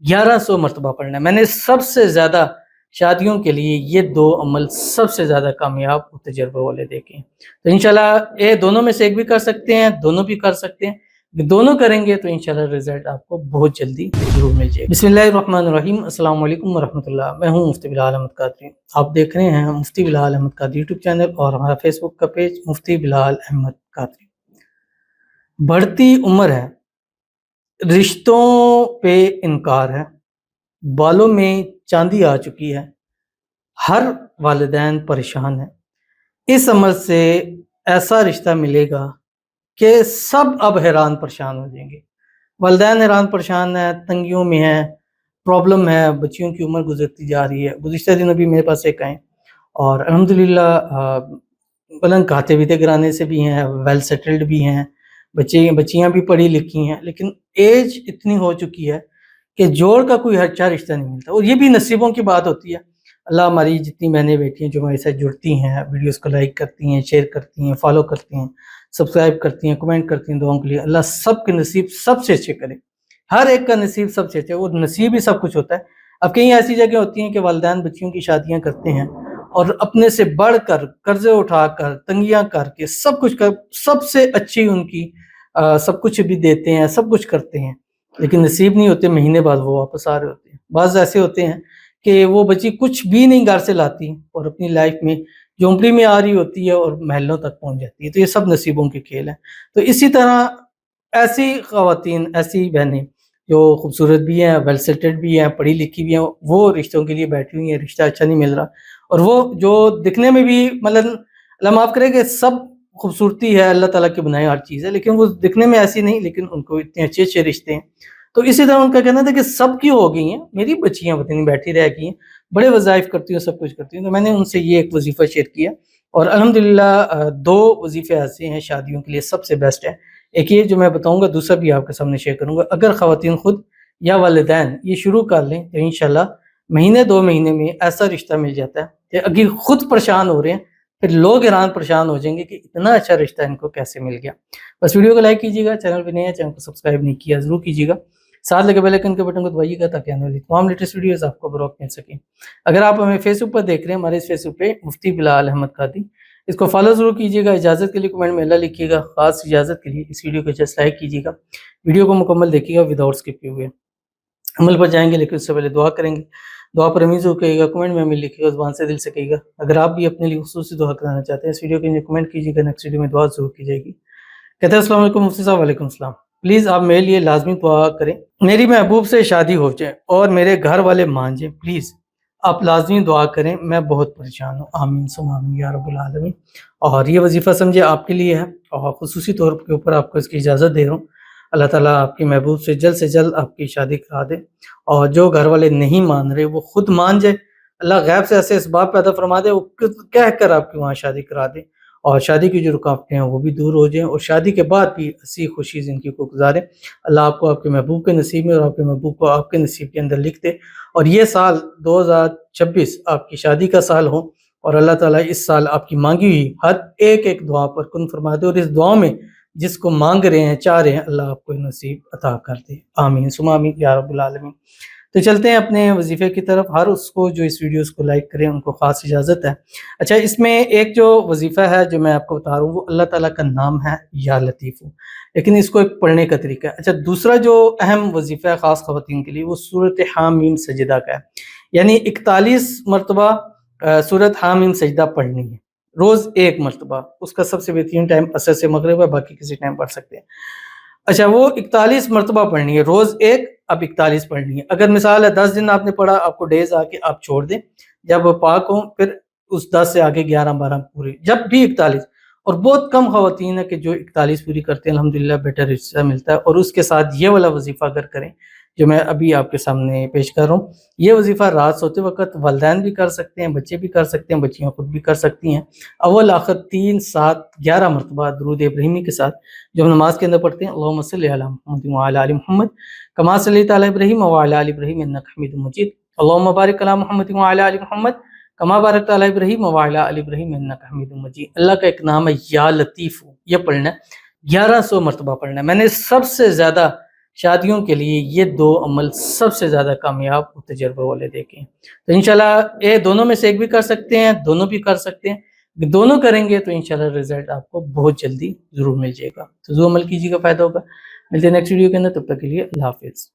1100 مرتبہ پڑھنا ہے۔ میں نے سب سے زیادہ شادیوں کے لیے یہ 2 عمل سب سے زیادہ کامیاب اور تجربے والے دیکھے ہیں۔ تو انشاءاللہ یہ دونوں میں سے ایک بھی کر سکتے ہیں، دونوں بھی کر سکتے ہیں۔ دونوں کریں گے تو انشاءاللہ رزلٹ آپ کو بہت جلدی ضرور مل جائے گا۔ بسم اللہ الرحمن الرحیم۔ السلام علیکم ورحمۃ اللہ۔ میں ہوں مفتی بلال احمد قادری۔ آپ دیکھ رہے ہیں مفتی بلال احمد قادری یوٹیوب چینل اور ہمارا فیس بک کا پیج مفتی بلال احمد قادری۔ بڑھتی عمر ہے، رشتوں پہ انکار ہے، بالوں میں چاندی آ چکی ہے، ہر والدین پریشان ہیں۔ اس عمل سے ایسا رشتہ ملے گا کہ سب اب حیران پریشان ہو جائیں گے۔ والدین حیران پریشان ہیں، تنگیوں میں ہیں، پرابلم ہے، بچیوں کی عمر گزرتی جا رہی ہے۔ گزشتہ دنوں بھی میرے پاس ایک آئیں اور الحمدللہ بلند کھاتے پیتے گھرانے سے بھی ہیں، ویل سیٹلڈ بھی ہیں، بچیاں بھی پڑھی لکھی ہیں، لیکن ایج اتنی ہو چکی ہے کہ جوڑ کا کوئی اچھا رشتہ نہیں ملتا۔ اور یہ بھی نصیبوں کی بات ہوتی ہے۔ اللہ ہماری جتنی بہنیں بیٹی ہیں جو ہمارے ساتھ جڑتی ہیں، ویڈیوز کو لائک کرتی ہیں، شیئر کرتی ہیں، فالو کرتی ہیں، سبسکرائب کرتی ہیں، کمنٹ کرتی ہیں دعاؤں کے لیے، اللہ سب کے نصیب سب سے اچھے کرے۔ ہر ایک کا نصیب سب سے اچھا ہے، وہ نصیب ہی سب کچھ ہوتا ہے۔ اب کئی ایسی جگہ ہوتی ہیں کہ والدین بچیوں کی شادیاں کرتے ہیں اور اپنے سے بڑھ کر قرضے اٹھا کر تنگیاں کر کے سب کچھ کر سب سے اچھی ان کی سب کچھ بھی دیتے ہیں، سب کچھ کرتے ہیں، لیکن نصیب نہیں ہوتے، مہینے بعد وہ واپس آ رہے ہوتے ہیں۔ بعض ایسے ہوتے ہیں کہ وہ بچی کچھ بھی نہیں گھر سے لاتی اور اپنی لائف میں جھونپڑی میں آ رہی ہوتی ہے اور محلوں تک پہنچ جاتی ہے۔ تو یہ سب نصیبوں کے کھیل ہیں۔ تو اسی طرح ایسی خواتین، ایسی بہنیں جو خوبصورت بھی ہیں، ویل سیٹلڈ بھی ہیں، پڑھی لکھی بھی ہیں، وہ رشتوں کے لیے بیٹھی ہوئی ہیں، رشتہ اچھا نہیں مل رہا، اور وہ جو دکھنے میں بھی مطلب اللہ معاف کرے کہ سب خوبصورتی ہے، اللہ تعالیٰ کی بنائی ہر چیز ہے، لیکن وہ دکھنے میں ایسی نہیں، لیکن ان کو اتنے اچھے اچھے رشتے ہیں۔ تو اسی طرح ان کا کہنا تھا کہ سب کی ہو گئی ہیں، میری بچیاں پتہ نہیں بیٹھی رہ گئی ہیں، بڑے وظائف کرتی ہیں، سب کچھ کرتی ہیں۔ تو میں نے ان سے یہ ایک وظیفہ شیئر کیا، اور الحمدللہ 2 وظیفے ایسے ہیں شادیوں کے لیے سب سے بیسٹ ہے۔ ایک یہ جو میں بتاؤں گا، دوسرا بھی آپ کے سامنے شیئر کروں گا۔ اگر خواتین خود یا والدین یہ شروع کر لیں تو انشاءاللہ مہینے 2 مہینے میں ایسا رشتہ مل جاتا ہے کہ اگر خود پریشان ہو رہے ہیں پھر لوگ حیران پریشان ہو جائیں گے کہ اتنا اچھا رشتہ ان کو کیسے مل گیا۔ بس ویڈیو کو لائک کیجیے گا، چینل پہ نئے ہیں چینل کو سبسکرائب نہیں کیا ضرور کیجیے گا، ساتھ لگے بیل آئکن کے بٹن کو دبائیے گا تاکہ آنے والی تمام لیٹسٹ ویڈیوز آپ کو بروقت مل سکیں۔ اگر آپ ہمیں فیس بک پر دیکھ رہے ہیں، ہمارے اس فیس بک پہ مفتی بلال احمد قادری، اس کو فالو ضرور کیجیے گا۔ اجازت کے لیے کمنٹ میں اللہ لکھیے گا، خاص اجازت کے لیے اس ویڈیو کو جسٹ لائک کیجیے گا، ویڈیو کو مکمل دیکھیے گا وداؤٹ اسکپ کیے ہوئے۔ عمل پر جائیں گے لیکن اس سے پہلے دعا کریں گے۔ دعا پر امین ضرور کہیے گا، کمنٹ میں امین لکھیے گا، زبان سے دل سے کہیے گا۔ اگر آپ بھی اپنے لیے خصوصی دعا کرانا چاہتے ہیں اس ویڈیو کے نیچے کمنٹ کیجیے گا، نیکسٹ ویڈیو میں دعا ضرور کی جائے گی۔ کہتے ہیں السلام علیکم مفتی صاحب۔ وعلیکم السلام۔ پلیز آپ میرے لیے لازمی دعا کریں، میری محبوب سے شادی ہو جائے اور میرے گھر والے مان جائیں، پلیز آپ لازمی دعا کریں، میں بہت پریشان ہوں، آمین ثم آمین یا رب العالمین۔ اور یہ وظیفہ سمجھے آپ کے لیے ہے اور خصوصی طور کے اوپر آپ کو اس کی اجازت دے رہا ہوں۔ اللہ تعالیٰ آپ کی محبوب سے جلد آپ کی شادی کرا دے، اور جو گھر والے نہیں مان رہے وہ خود مان جائے، اللہ غیب سے ایسے اسباب پیدا فرما دے، وہ کہہ کر آپ کی وہاں شادی کرا دے، اور شادی کی جو رکاوٹیں ہیں وہ بھی دور ہو جائیں، اور شادی کے بعد بھی ہنسی خوشی زندگی کو گزارے۔ اللہ آپ کو آپ کے محبوب کے نصیب میں اور آپ کے محبوب کو آپ کے نصیب کے اندر لکھ دے، اور یہ سال 2026 آپ کی شادی کا سال ہو، اور اللہ تعالیٰ اس سال آپ کی مانگی ہوئی ہر ایک دعا پر کن فرما دے، اور اس دعا میں جس کو مانگ رہے ہیں، چاہ رہے ہیں، اللہ آپ کو نصیب عطا کر دے، آمین ثم آمین یا رب العالمین۔ تو چلتے ہیں اپنے وظیفے کی طرف۔ ہر اس کو جو اس ویڈیوز کو لائک کریں ان کو خاص اجازت ہے۔ اچھا، اس میں ایک جو وظیفہ ہے جو میں آپ کو بتا رہا ہوں وہ اللہ تعالیٰ کا نام ہے یا لطیف، لیکن اس کو ایک پڑھنے کا طریقہ ہے۔ اچھا، دوسرا جو اہم وظیفہ ہے خاص خواتین کے لیے وہ سورۃ حامیم سجدہ کا ہے، یعنی 41 مرتبہ سورۃ حامیم سجدہ پڑھنی ہے، روز 1 مرتبہ۔ اس کا سب سے بہترین ٹائم عصر سے مغرب ہے، باقی کسی ٹائم پڑھ سکتے ہیں۔ اچھا، وہ 41 مرتبہ پڑھنی ہے، روز 1، اب 41 پڑھنی ہے۔ اگر مثال ہے 10 دن آپ نے پڑھا، آپ کو ڈیز آ کے آپ چھوڑ دیں، جب پاک ہوں پھر اس 10 سے آگے 11 12 پوری، جب بھی 41۔ اور بہت کم خواتین ہیں کہ جو 41 پوری کرتے ہیں، الحمدللہ بیٹر رشتہ ملتا ہے۔ اور اس کے ساتھ یہ والا وظیفہ اگر کریں جو میں ابھی آپ کے سامنے پیش کر رہا ہوں، یہ وظیفہ رات سوتے وقت والدین بھی کر سکتے ہیں، بچے بھی کر سکتے ہیں، بچیاں خود بھی کر سکتی ہیں۔ اول آخر 3 7 11 مرتبہ درود ابراہیمی کے ساتھ جو ہم نماز کے اندر پڑھتے ہیں، اللہم صلی علی محمد وعلی آل محمد کما صلیت علی ابراہیم وعلی آل ابراہیم انک حمید مجید، اللہم بارک علی محمد وعلی آل محمد کما بارکت علی ابراہیم وعلی آل ابراہیم انک حمید مجید۔ اللہ کا ایک نام ہے یا لطیف، یہ پڑھنا ہے، 1100 مرتبہ پڑھنا ہے۔ میں نے سب سے زیادہ شادیوں کے لیے یہ دو عمل سب سے زیادہ کامیاب اور تجربے والے دیکھیں۔ تو انشاءاللہ یہ دونوں میں سے ایک بھی کر سکتے ہیں، دونوں بھی کر سکتے ہیں۔ دونوں کریں گے تو انشاءاللہ رزلٹ آپ کو بہت جلدی ضرور مل جائے گا۔ تو جو عمل کیجیے گا فائدہ ہوگا۔ ملتے ہیں نیکسٹ ویڈیو کے اندر، تب تک کے لیے اللہ حافظ۔